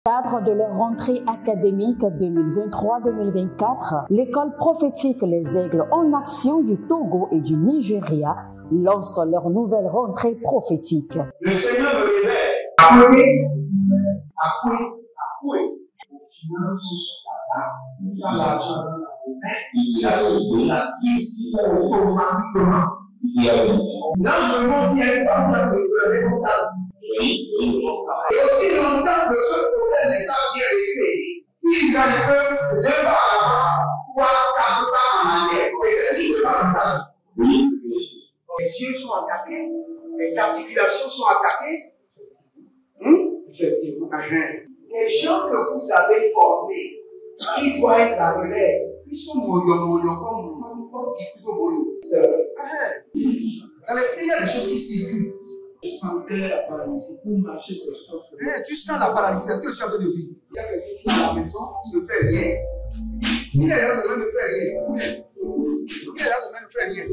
Cadre de leur rentrée académique 2023-2024, l'école prophétique Les Aigles en Action du Togo et du Nigeria lance leur nouvelle rentrée prophétique. Le Seigneur me révèle. Appelez. Au final, il a l'argent dans la main. Il a sauvé la vie automatiquement. Là, je me montre bien comme ça, comme ça. Et aussi longtemps que ce problème n'est pas bien réglé, il y a un peu de pas à l'avant, 3, 4 pas en arrière. Et c'est ce qui se passe. Les yeux sont attaqués, les articulations sont attaquées. Effectivement. Les gens que vous avez formés, qui doivent être la relève, ils sont moyo comme plutôt moyo. C'est vrai. Dans les pays, il y a des choses qui circulent. Je sentais la paralysie pour marcher sur ce corps. Tu sens la paralysie, c'est ce que je suis en train de dire. Il y a quelqu'un qui est à la maison, il ne fait rien. Il est là, ça ne fait rien. Il est là, ça ne fait rien.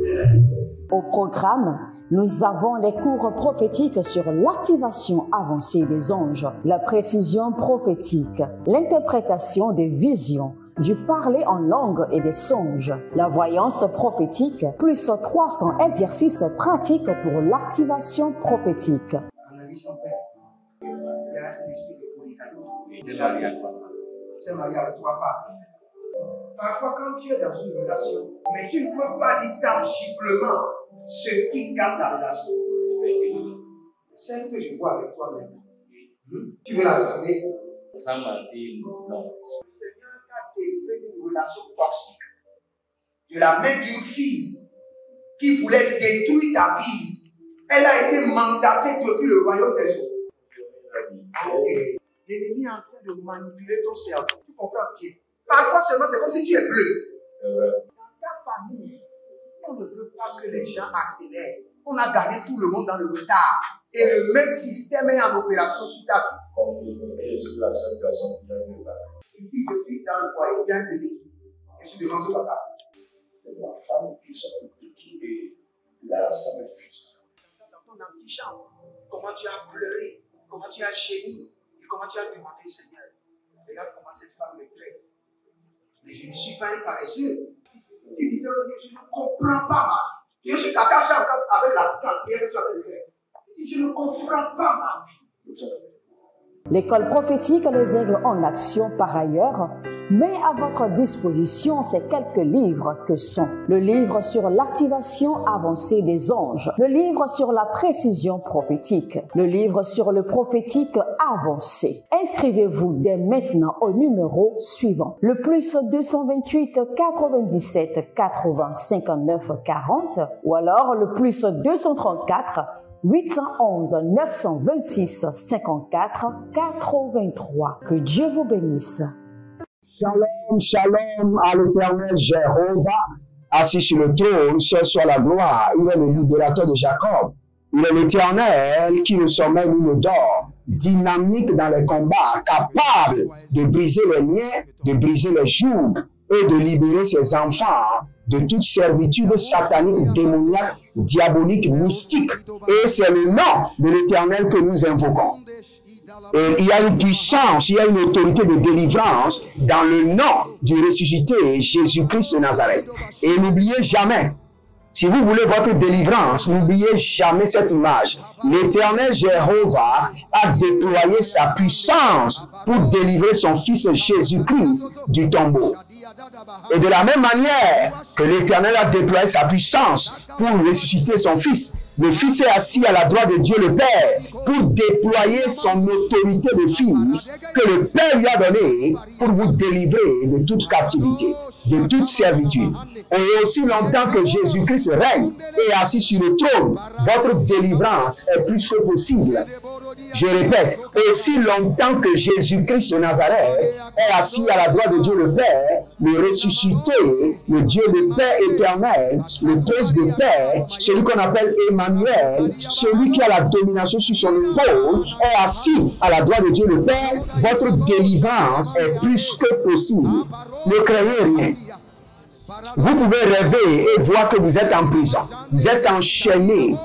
Au programme, nous avons les cours prophétiques sur l'activation avancée des anges, la précision prophétique, l'interprétation des visions, du parler en langue et des songes, la voyance prophétique, plus 300 exercices pratiques pour l'activation prophétique. Analyse ton père. Il y a un esprit de polygamy. C'est marié à 3 femmes. C'est marié à 3 femmes. Parfois, quand tu es dans une relation, mais tu ne peux pas dire tangiblement ce qui garde la relation. Celle que je vois avec toi maintenant. Tu veux la garder? Sans mentir, non. Le Seigneur t'a délivré d'une relation toxique. De la main d'une fille qui voulait détruire ta vie. Elle a été mandatée depuis le royaume des eaux. Et l'ennemi est en train de manipuler ton cerveau. Tu comprends bien? Parfois seulement, c'est comme si tu es bleu. C'est vrai. Dans ta famille, on ne veut pas que les gens accélèrent. On a gardé tout le monde dans le retard. Et le même système est en opération sur ta vie. Je suis la seule personne qui a vu ça. Une fille de fille dans le foyer, bien déséquilibrée. Je suis devant ce papa. C'est ma femme qui s'occupe de tout et là, ça me frustre. Dans ton antichambre, comment tu as pleuré, comment tu as gémi et comment tu as demandé au Seigneur. Regarde comment cette femme me traite. Mais je ne suis pas un paresseux. Tu disais, je ne comprends pas ma vie. Je suis attaché avec la prière que tu as fait de faire. Je ne comprends pas ma vie. L'école prophétique Les Aigles en Action, par ailleurs, met à votre disposition ces quelques livres que sont le livre sur l'activation avancée des anges, le livre sur la précision prophétique, le livre sur le prophétique avancé. Inscrivez-vous dès maintenant au numéro suivant, le plus 228 97 80 59 40 ou alors le plus 234 811 926 54 83. Que Dieu vous bénisse. Shalom, shalom à l'Éternel Jéhovah, assis sur le trône, seul soit la gloire. Il est le libérateur de Jacob. Il est l'Éternel qui ne sommeille ni ne dort, dynamique dans les combats, capable de briser les liens, de briser les jougs et de libérer ses enfants de toute servitude satanique, démoniaque, diabolique, mystique. Et c'est le nom de l'Éternel que nous invoquons. Et il y a une puissance, il y a une autorité de délivrance dans le nom du ressuscité Jésus-Christ de Nazareth. Et n'oubliez jamais, si vous voulez votre délivrance, n'oubliez jamais cette image. L'Éternel Jéhovah a déployé sa puissance pour délivrer son fils Jésus-Christ du tombeau. Et de la même manière que l'Éternel a déployé sa puissance pour ressusciter son fils, le fils est assis à la droite de Dieu le Père pour déployer son autorité de fils que le Père lui a donnée pour vous délivrer de toute captivité, de toute servitude. Et aussi longtemps que Jésus-Christ règne et est assis sur le trône, votre délivrance est plus que possible. Je répète, aussi longtemps que Jésus-Christ de Nazareth est assis à la droite de Dieu le Père, le ressuscité, le Dieu le Père éternel, le Prince de paix, celui qu'on appelle Emmanuel, celui qui a la domination sur son épaule, est assis à la droite de Dieu le Père, votre délivrance est plus que possible. Ne craignez rien. Vous pouvez rêver et voir que vous êtes en prison. Vous êtes enchaîné,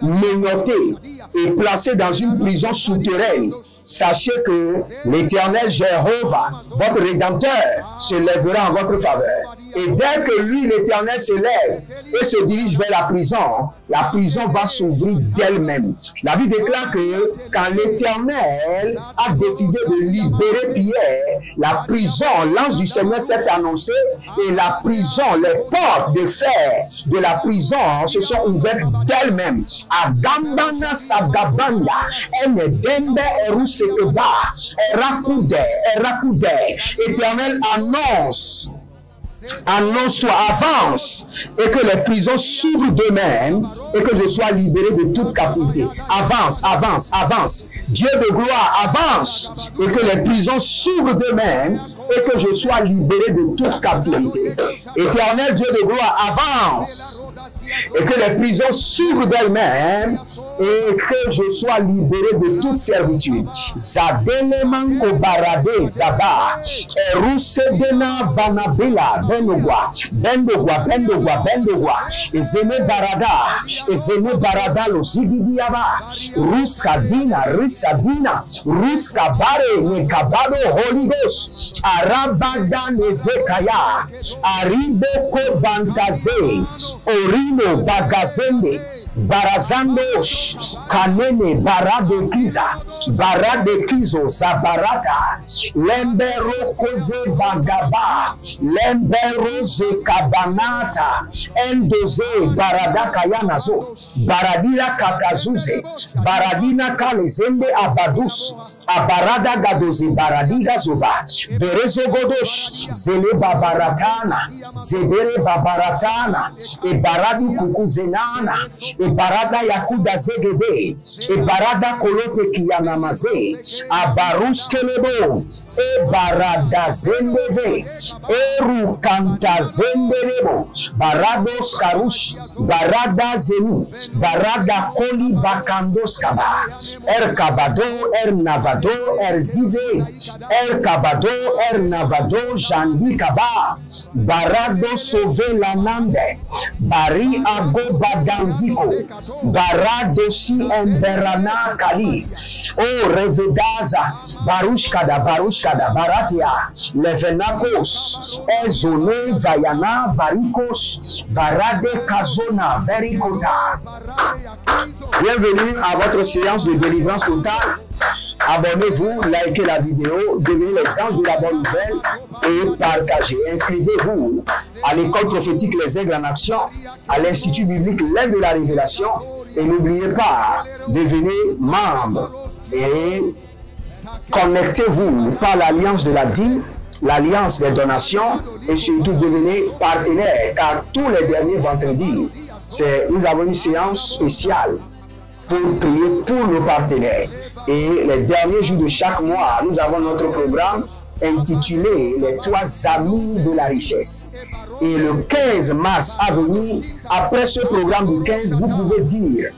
menotté, et placé dans une prison souterraine, sachez que l'Éternel Jéhovah, votre Rédempteur, se lèvera en votre faveur. Et dès que lui, l'Éternel, se lève et se dirige vers la prison va s'ouvrir d'elle-même. La Bible déclare que quand l'Éternel a décidé de libérer Pierre, la prison, l'ange du Seigneur s'est annoncé et la prison, les portes de fer de la prison se sont ouvertes d'elles-mêmes. Agambana Sagabanya, Enedembe Erusekeba, Erakude. Éternel annonce-toi, avance, et que les prisons s'ouvrent d'eux-mêmes, et que je sois libéré de toute captivité. Avance. Dieu de gloire, avance, et que les prisons s'ouvrent d'eux-mêmes, et que je sois libéré de toute captivité. Éternel Dieu de gloire, avance, et que les prisons s'ouvrent d'elles-mêmes, et que je sois libéré de toute servitude. Zadeleman kobarade zaba, erusedena vanabila, bendogwa, ezene barada lo zigidiaba, risadina, ruskabare, nekabado, Holy Ghost, arabada nezekaya, ariboko bantaze, orino bagazende, barazandosh, kanene, barade kizo, zabarata, lembero koze bagaba, lembero ze kabanata, endoze, barada kayanazo, baradira katazuze, baradina kalezende abadus, abarada gadoze, baradiga zoba, berezo godosh, zele babaratana, zebere babaratana, e baradi kukuzenana, e barada yakuda zegede, e barada kolote kiyanamaze, abarus kelebo, e barada zendeve, eru kanta zenderebo, barados karush, barada zeni, barada koli bakandos kaba, kabado, navado, zize, kabado, navado, jandi kaba, barado sauve la nande, bari ago badanziko, barado si emberana kali, o revedaza, barushkada, baratia, levenakos, ezone, vayana, varikos, barade kazona, verikota. Bienvenue à votre séance de délivrance totale. Abonnez-vous, likez la vidéo, devenez les anges de la bonne nouvelle et partagez. Inscrivez-vous à l'école prophétique Les Aigles en Action, à l'Institut biblique L'Aigle de la Révélation, et n'oubliez pas, devenez membre et connectez-vous par l'alliance de la dîme, l'alliance des donations, et surtout devenez partenaire, car tous les derniers vendredis, nous avons une séance spéciale pour prier pour nos partenaires. Et les derniers jours de chaque mois, nous avons notre programme intitulé Les 3 amis de la richesse. Et le 15 mars à venir, après ce programme du 15, vous pouvez dire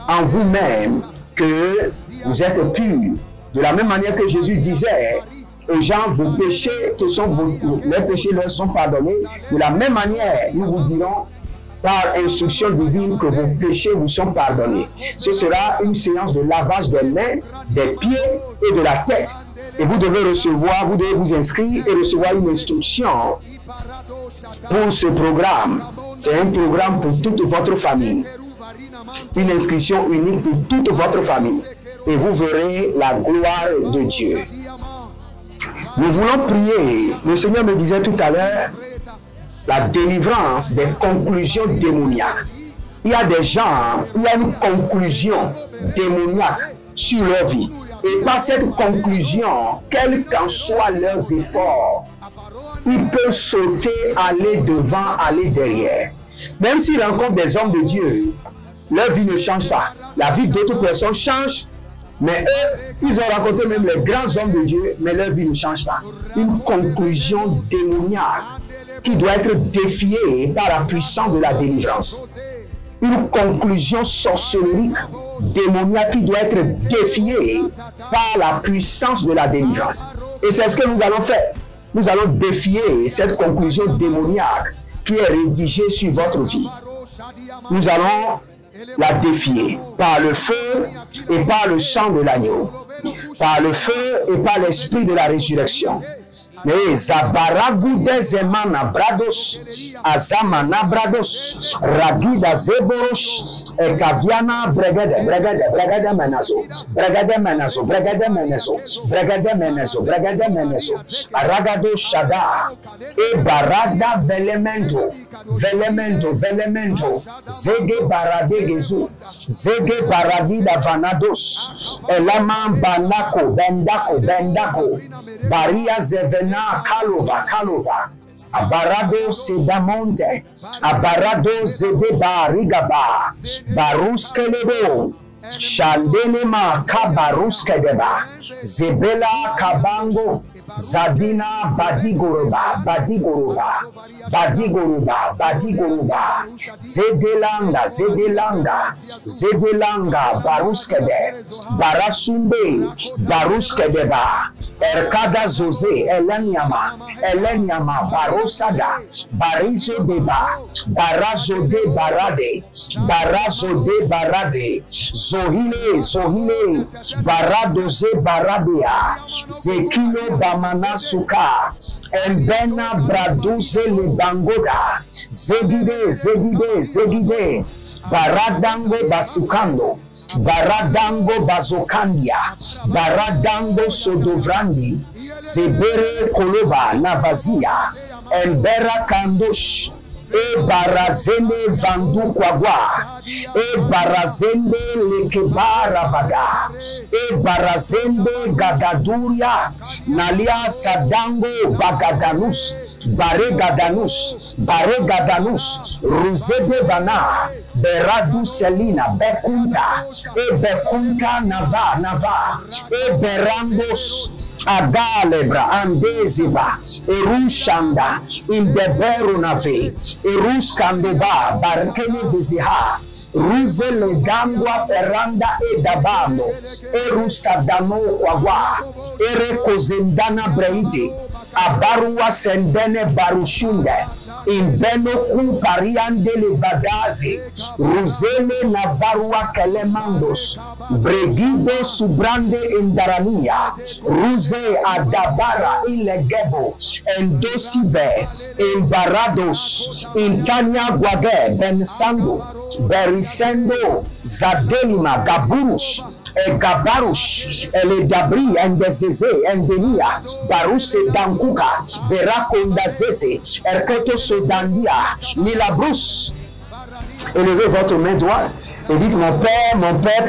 en vous-même que vous êtes pur. De la même manière que Jésus disait aux gens, vos péchés, les péchés leur sont pardonnés. De la même manière, nous vous dirons par instruction divine que vos péchés vous sont pardonnés. Ce sera une séance de lavage des mains, des pieds et de la tête. Et vous devez recevoir, vous devez vous inscrire et recevoir une instruction pour ce programme. C'est un programme pour toute votre famille. Une inscription unique pour toute votre famille. Et vous verrez la gloire de Dieu. Nous voulons prier. Le Seigneur me disait tout à l'heure, la délivrance des conclusions démoniaques. Il y a des gens, il y a une conclusion démoniaque sur leur vie. Et par cette conclusion, quels qu'en soient leurs efforts, ils peuvent sauter, aller devant, aller derrière. Même s'ils rencontrent des hommes de Dieu, leur vie ne change pas. La vie d'autres personnes change, mais eux, ils ont rencontré même les grands hommes de Dieu, mais leur vie ne change pas. Une conclusion démoniaque qui doit être défiée par la puissance de la délivrance. Une conclusion sorcellerie démoniaque qui doit être défiée par la puissance de la délivrance. Et c'est ce que nous allons faire. Nous allons défier cette conclusion démoniaque qui est rédigée sur votre vie. Nous allons la défier par le feu et par le sang de l'agneau, par le feu et par l'esprit de la résurrection. Mais Zabaragude Zemana Brados, Azamana Brados, Ragida Zeboros, Ekaviana Bregade, Bregade Menazo, Bregade Menazo, Bregade Menazo, Bregade Menazo, Bregade Menazo, Aragado Shada, E Barada Velemento, Zege Barade Gezu, Zege Baradida Vanados, Elama Bendako, Baria Zevena. Kalova, Abarado Sedamonte, Abarado Zedeba Rigaba, Baruskelebo, Shandenema Kabaruskedeba, Zebela Kabango, Zadina Badigoroba, Zedelanga, Baruskede, Baruskedeba, Erkada Zoze, Eleniama, Barosada, Barizo Deba, Barazo de Barade, Zohile, Baradoze Baradea, Zekilo Bamanasuka, Embena Braduze Libangoda, Zegide, Baradango Basukando, Baradango Bazokandia, Baradango Sodovrandi, Sebere Koloba Navazia, Embera Kandosh, E Barazende Vandu Kwagwa, E Barazende Lekebara Bada, E Barazende Gagaduria, Nalia Sadango Bagadanus, Baregadanus, Ruzede Vana, Beradu Selina, Bekunta, E Bekunta Nava, E Berangos, Adalebra, Andeziba, Erushanda, Indeberunave, Eruskandoba, Barkene Viziha, Ruze Legangwa Peranda Edabando, Erusadano Kwagwa, Erekozendana Breiti, Abarua Sendene Barushunde, Imbeno Kumpariande Levadazi, Ruzele Navarua Kelemandos, Bregido Subrande Indarania, Ruze Adabara Ilegebo, Endosibe, Imbarados, Intania Guage, Bensando, Berisendo, Zadelima, Gaburush, Gabarush, Eledabri, and Zeze, and Denia, Baruse Dankuka, Berakonda Zeze, Erketo Sodandia, Nilabrus. Élevez votre main droite et dites: mon Père,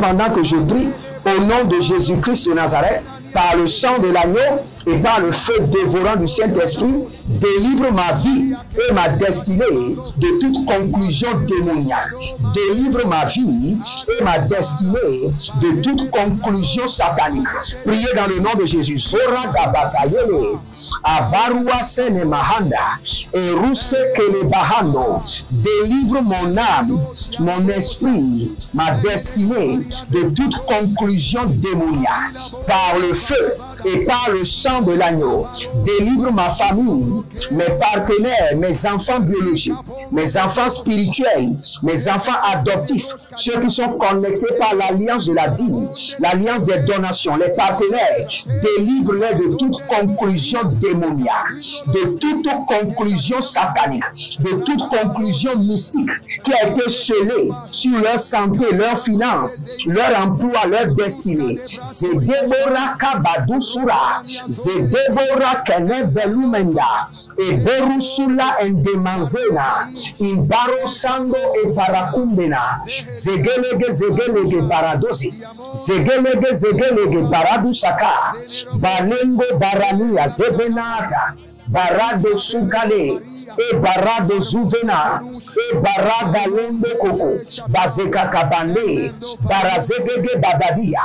pendant que je prie, au nom de Jésus-Christ de Nazareth, par le sang de l'agneau et par le feu dévorant du Saint-Esprit, délivre ma vie et ma destinée de toute conclusion démoniaque. Délivre ma vie et ma destinée de toute conclusion satanique. Priez dans le nom de Jésus. Zora Gabatayele, Abarua Sene Mahanda, Eruse Kele Bahando. Délivre mon âme, mon esprit, ma destinée de toute conclusion démoniaque. Par le feu et par le sang de l'agneau, délivre ma famille, mes partenaires, mes enfants biologiques, mes enfants spirituels, mes enfants adoptifs, ceux qui sont connectés par l'alliance de la dîme, l'alliance des donations, les partenaires, délivre-les de toute conclusion démoniaque, de toute conclusion satanique, de toute conclusion mystique qui a été scellée sur leur santé, leurs finances, leur emploi, leur destinée. C'est Deborah Kabadusura, Zedebora Kene Velumenda, et Berusula Endemanzena, Imbaro Sando et Parakumbena, Zegelege Baradosi, Zegelege Baradusaka, Balengo Barania, Zevenata, Barado Sukale, e barado zuvena, e barada lende koko, bazeka kabande, barazegede bagadia,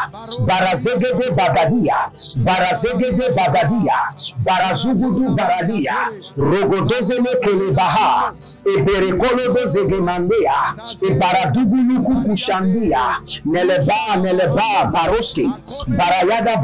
barazugudu baradia, rogodozele kelebaha, e berekolo dozegemandea, e baraduguluku kushandia, neleba baroske, barayada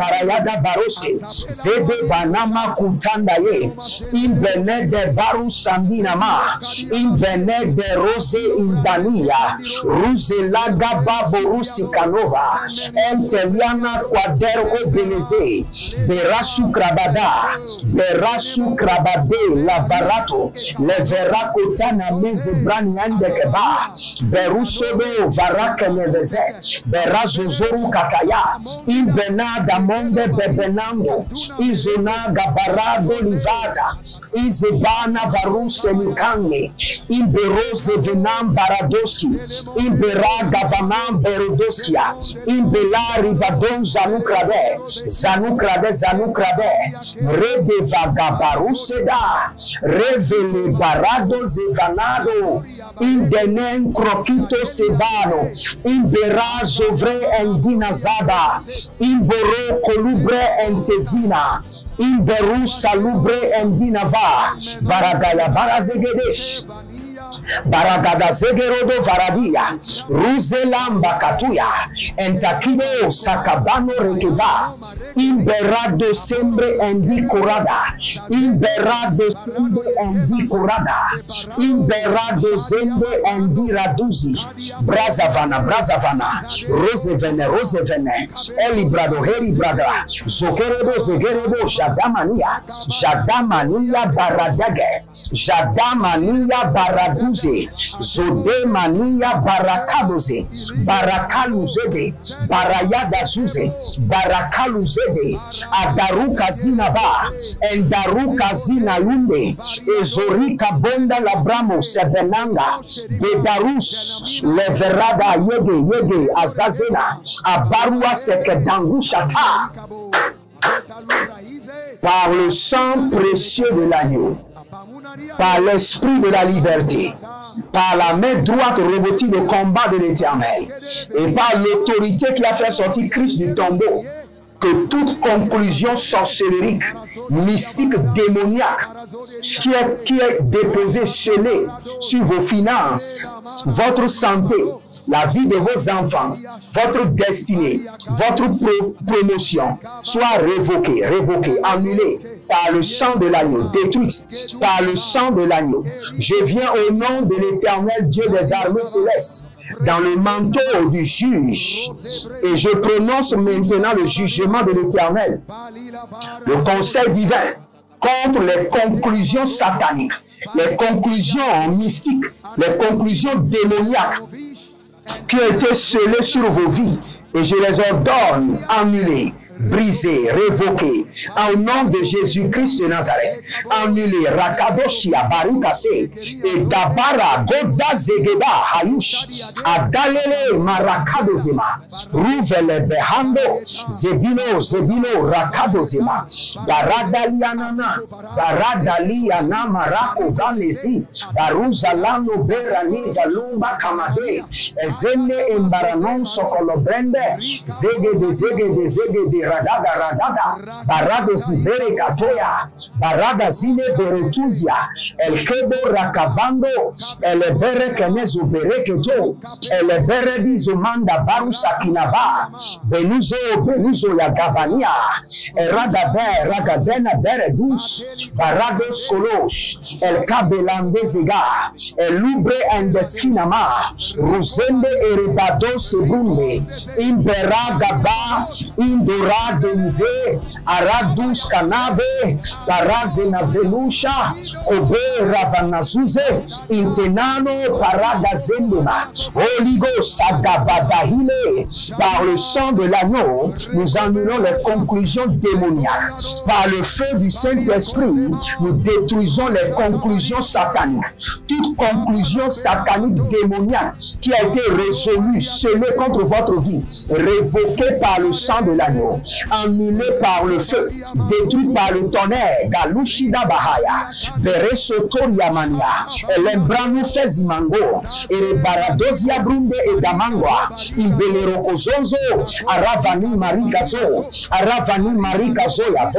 baroske, zede banama kutandaye, Imbene de Baru Sandinama, Imbene de Rose Indania, Ruselaga Baborusi Canova, Enteliana Quadero Beneze, Berasu Krabada, Berasu Krabade, Lavarato, Leveraco Tana Meze Braniande Keba, Berusodo Varaka Neveze, Berazozoru Kataya, Imbena da Monde Bebenando, Izona Gabarado Livata, Izebana Varuse Nikange, Imberose Venam Baradoski, Imbera Gavanam Berodoskia, Imbela Rivadon Zanukrabe, Zanukrabe, Zanukrabe, Rede Vagabaruseda, Revele Barado Zevanado, Indenen Crokito Sevano, Imbera Zovre Endinazada, Imboro Colubre Entezina, Imberu Salubre Endinava, Baragaya Barazegedesh, Baragada Zegerodo Varadia, Ruzelamba Katuya, Entakido Sakabano Rekeva, Imberado Sembre Endi Kurada, Imberado Sembre Endi Kurada, Imberado Zembe Endi Raduzi, Brazavana, Brazavana, Rosevene, Rosevene, Elibrado, Heribrada, Zogerodo, Zegerodo, Jadamania, Jadamania Baradage, Jadamania Baraduze, Zodemania Barakabuze, Barakaluzede, Barayada Zuze, Barakaluzede, Adaruka Zinaba, Endaruka Zinayunde, Ezorika Bonda Labramo Sebenanga, Bedarus, Leverada Yege Yege Azazena, Abarua Sekedangushata. Par le sang précieux de l'agneau, par l'esprit de la liberté, par la main droite revêtue de combat de l'Éternel, et par l'autorité qui a fait sortir Christ du tombeau, que toute conclusion sorcérique, mystique, démoniaque, qui est déposée, scellée sur vos finances, votre santé, la vie de vos enfants, votre destinée, votre promotion, soit révoquée, annulée par le sang de l'agneau, détruite par le sang de l'agneau. Je viens au nom de l'Éternel Dieu des armées célestes, dans le manteau du juge, et je prononce maintenant le jugement de l'Éternel, le conseil divin, contre les conclusions sataniques, les conclusions mystiques, les conclusions démoniaques qui ont été scellées sur vos vies, et je les ordonne annulées, brisé, révoqué, au nom de Jésus-Christ de Nazareth, annulé, Rakadoshia, Barukase, et Dabara, Goda Zegeba, Hayush, Adalele, Marakadozema, Rouvele, Behando, Zebino, Zebino, Rakadozema, Baradalianana, Baradaliana, Marako, Vanesi, Baruzalano, Berani, Valumba, Kamade, Zene, Embaranon, Sokolobrende, Zege de Ragada, Barado Zibere Katoya, Barada Zine Beretuzia, El Kebo Rakavando, El Bere Kenezu Bereketo, El Bere Bizumanda Barusa Kinaba, Benuzo Yagavania, Ragadena Beredus, Barado Skolosh, El Kabelande Ziga, El Lubre and the Skinama, Rosende Erebado Sebunde, Imbera Gaba, Indora Denize, Aradus Kanabe, Parazena Velusha, Obe Ravanazuze, Intenano Parada Zendema, Holy Ghost Sagabadahile. Par le sang de l'agneau, nous annulons les conclusions démoniaques. Par le feu du Saint-Esprit, nous détruisons les conclusions sataniques. Toute conclusion satanique démoniaque qui a été résolue, scellée contre votre vie, révoquée par le sang de l'agneau, annulée par le feu, détruite par le tonnerre, Galushida Bahaya, Beresotoria Mania, Elembrano Fezimango, Erebaradosia Brunde et Damangwa, Imbelerokozonzo, Aravani Marikazo, Marikazoya,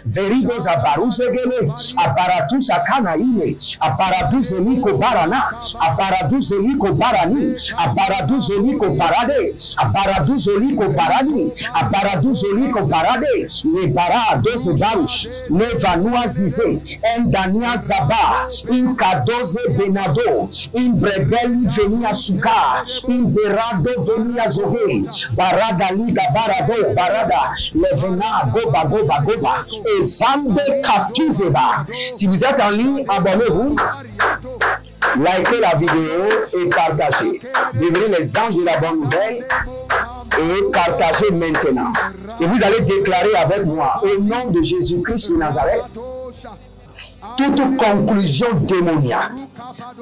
Veridoza Baruzegele, Aparatusa Kanaime, Aparatuzeliko Barana, Aparatuzeliko Barani, Aparatuzeliko Parade, Aparatuzeliko Barani, Kaduzoli Komparade, les Barados Baruch, les Vanua Zizé, Ndania Zaba, Kadoze Benado, Bredeli Venia Suka, Berado Venia Zoge, Barada Liga Barado, Barada, Levena, Goba, Goba, Goba, et Zande Katuzeba. Si vous êtes en ligne, abonnez-vous. Likez la vidéo et partagez. Devenez les anges de la bonne nouvelle et partagez maintenant. Et vous allez déclarer avec moi, au nom de Jésus-Christ de Nazareth, toute conclusion démoniaque,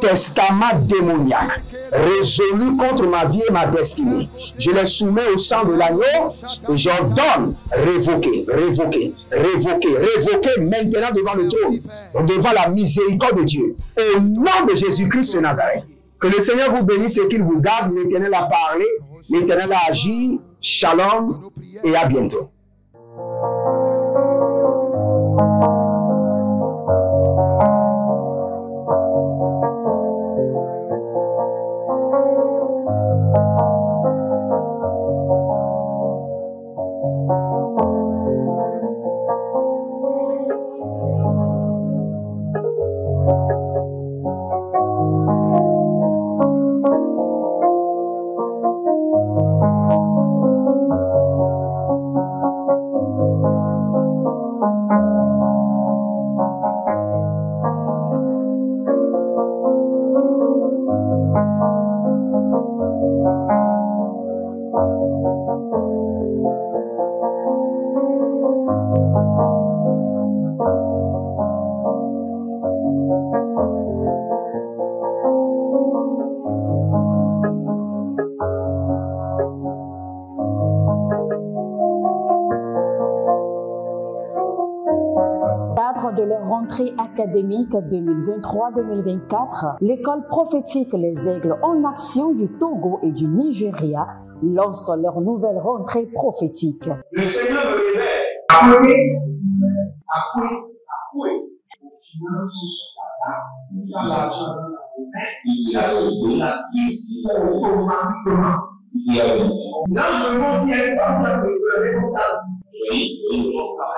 testament démoniaque, résolu contre ma vie et ma destinée, je les soumets au sang de l'agneau et j'ordonne révoquer, révoquer, révoquer, révoquer maintenant devant le trône, devant la miséricorde de Dieu, au nom de Jésus-Christ de Nazareth. Que le Seigneur vous bénisse et qu'il vous garde. L'Éternel a parlé, l'Éternel a agi. Shalom et à bientôt. De leur rentrée académique 2023-2024, l'école prophétique Les Aigles en Action du Togo et du Nigeria lance leur nouvelle rentrée prophétique. Le Seigneur me révèle. Appelez. Au final, il a l'argent dans la main. Il a la vie automatiquement. Là, je me montre bien comme ça, je me responsable. Et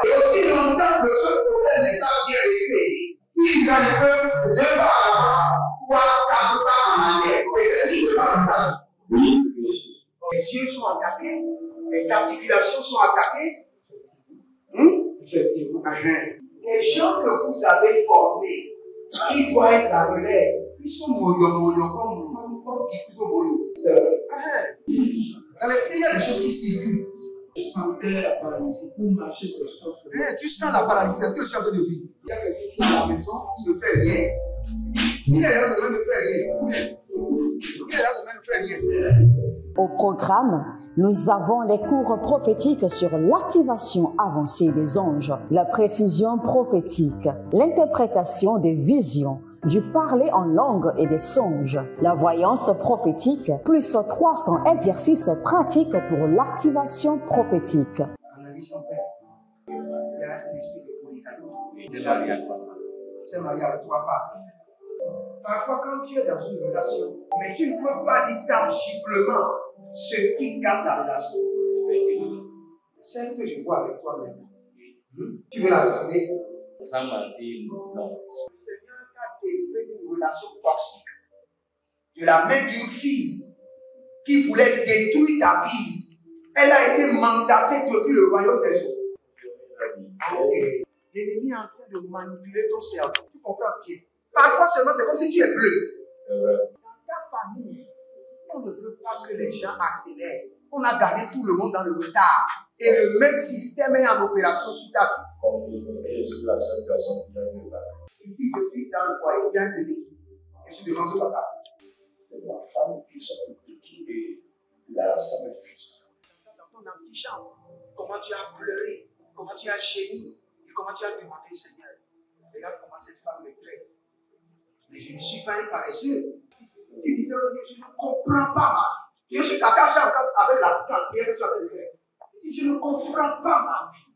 aussi longtemps que ce problème n'est pas bien réglé, il y a le peuple de par avant, 3, 4 pas en arrière. Et c'est pas ça. Les yeux sont attaqués, les articulations sont attaquées. Effectivement. Les gens que vous avez formés, qui doivent être la relève, ils sont moyons comme qui plutôt moyons. C'est vrai. Dans les pays, il y a des choses qui circulent. Je sentais la paralysie pour marcher sur le corps. Tu sens la paralysie, c'est ce que je suis en train de dire. Il y a quelqu'un qui est à la maison, qui ne fait rien. Il y a des gens qui ne fait rien. Au programme, nous avons les cours prophétiques sur l'activation avancée des anges, la précision prophétique, l'interprétation des visions, du parler en langue et des songes, la voyance prophétique, plus 300 exercices pratiques pour l'activation prophétique. Analyse ton père. Il y a un esprit de polygame. C'est marié à toi. C'est marié à toi, pas. Parfois, quand tu es dans une relation, mais tu ne peux pas dire tangiblement ce qui garde la relation. Celle que je vois avec toi maintenant. Tu veux la regarder? Sans mentir, non. Délivré d'une relation toxique de la main d'une fille qui voulait détruire ta vie. Elle a été mandatée depuis le royaume des eaux. L'ennemi est en train de manipuler ton cerveau. Tu comprends bien? Parfois seulement, c'est comme si tu es bleu. C'est vrai. Dans ta famille, on ne veut pas que les gens accélèrent. On a gardé tout le monde dans le retard. Et le même système est en opération sur ta vie. Une fille de fille dans le foyer, bien déséquilibrée. Je suis devant ce papa. C'est ma femme qui s'occupe de tout et là, ça me frustre. Dans ton antichambre, comment tu as pleuré, comment tu as gémi et comment tu as demandé au Seigneur. Regarde comment cette femme me traite. Mais je ne suis pas un paresseux. Tu disais, je ne comprends pas ma vie. Je suis attaché encore avec la prière que tu as fait de faire. Je ne comprends pas ma vie.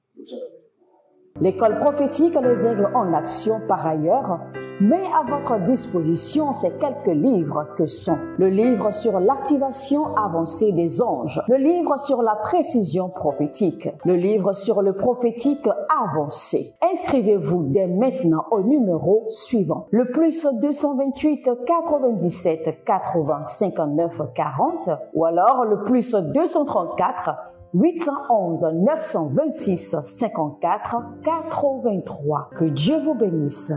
L'école prophétique Les Aigles en Action, par ailleurs, Mais à votre disposition, ces quelques livres que sont le livre sur l'activation avancée des anges, le livre sur la précision prophétique, le livre sur le prophétique avancé. Inscrivez-vous dès maintenant au numéro suivant. Le plus 228 97 80 59 40 ou alors le plus 234 811 926 54 83. Que Dieu vous bénisse.